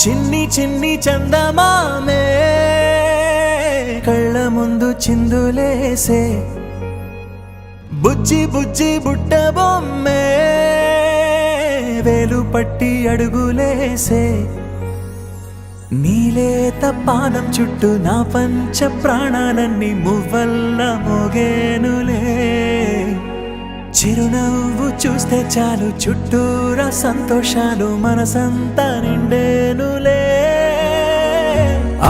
చిన్ని చిన్ని చందమామే కళ్ళ ముందు చిందులేసే బుజ్జి బుజ్జి బుట్ట బొమ్మే వేలు పట్టి అడుగులేసే నీలేత పాదం చుట్టూ నా పంచ ప్రాణాలన్నీ మువ్వల్ల మోగేనులే చిరునవ్వు చూస్తే చాలు చుట్టూరా సంతోషాలు మనసంతా నిండేనులే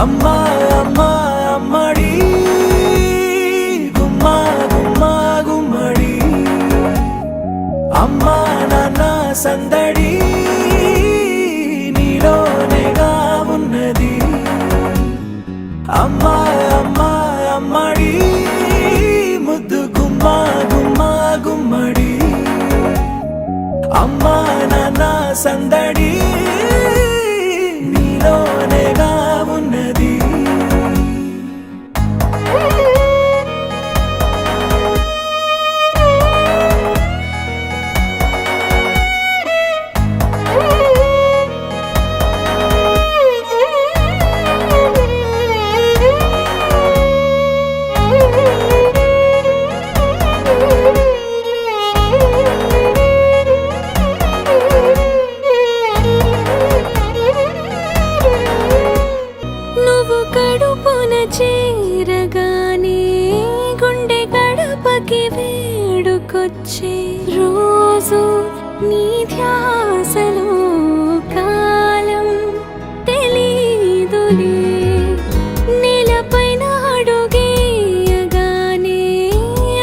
అమ్మా అమ్మా అమ్మడి గుమ్మా గుమ్మా గుమ్మడి అమ్మా నాన్న సందడి నీలోనేగా ఉన్నది అమ్మా అమ్మా అమ్మడి ముద్దు గుమ్మా గుమ్మా గుమ్మడి అమ్మా నాన్న సందడి నీలోనేగా ఉన్నది చేరగానే గుండె గడపకి వేడుకొచ్చే రోజు నీ ధ్యాసలో కాలం తెలీదులే నేలపైన అడుగేయగానే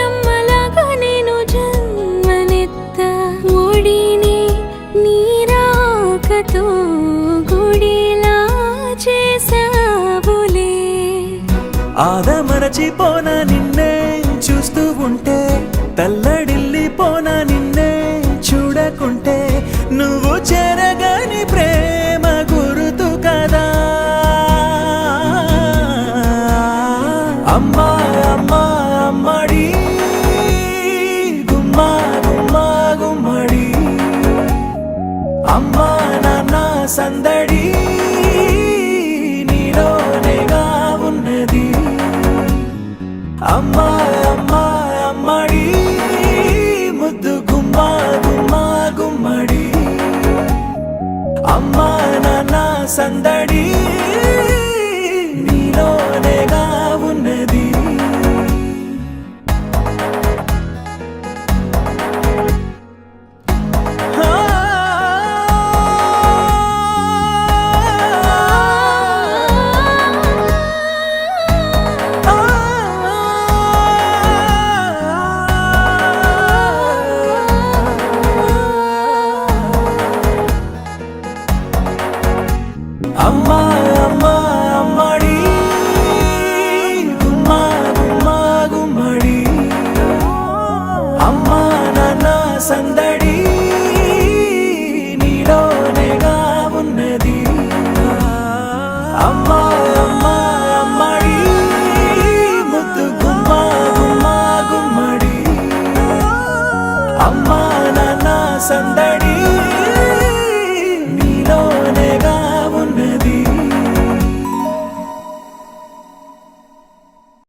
అమ్మలాగా నేను జన్మనెత్త ఒడిని నీ రాకతో గుడిలా చేసావులే ఆదమరచిపోనా నిన్నే చూస్తూ ఉంటే తల్లడిల్లిపోనా నిన్నే చూడకుంటే నువ్వు చెరగని ప్రేమ గురుతు కదా అమ్మా అమ్మా అమ్మడి గుమ్మా గుమ్మా గుమ్మడి అమ్మా నాన్న సందడి నీలోనేగా ఉన్నది అమ్మా అమ్మా అమ్మడి ముద్దు గుమ్మా గుమ్మా గుమ్మడి అమ్మా నాన్న సందడి నీలోనేగా ఉన్నది అమ్మా అమ్మా అమ్మడి గుమ్మా గుమ్మా గుమ్మడి అమ్మా నాన్న సందడి నీలోనేగా ఉన్నది అమ్మా అమ్మా అమ్మడి ముద్దు గుమ్మా గుమ్మా గుమ్మడి అమ్మా నాన్న సందడి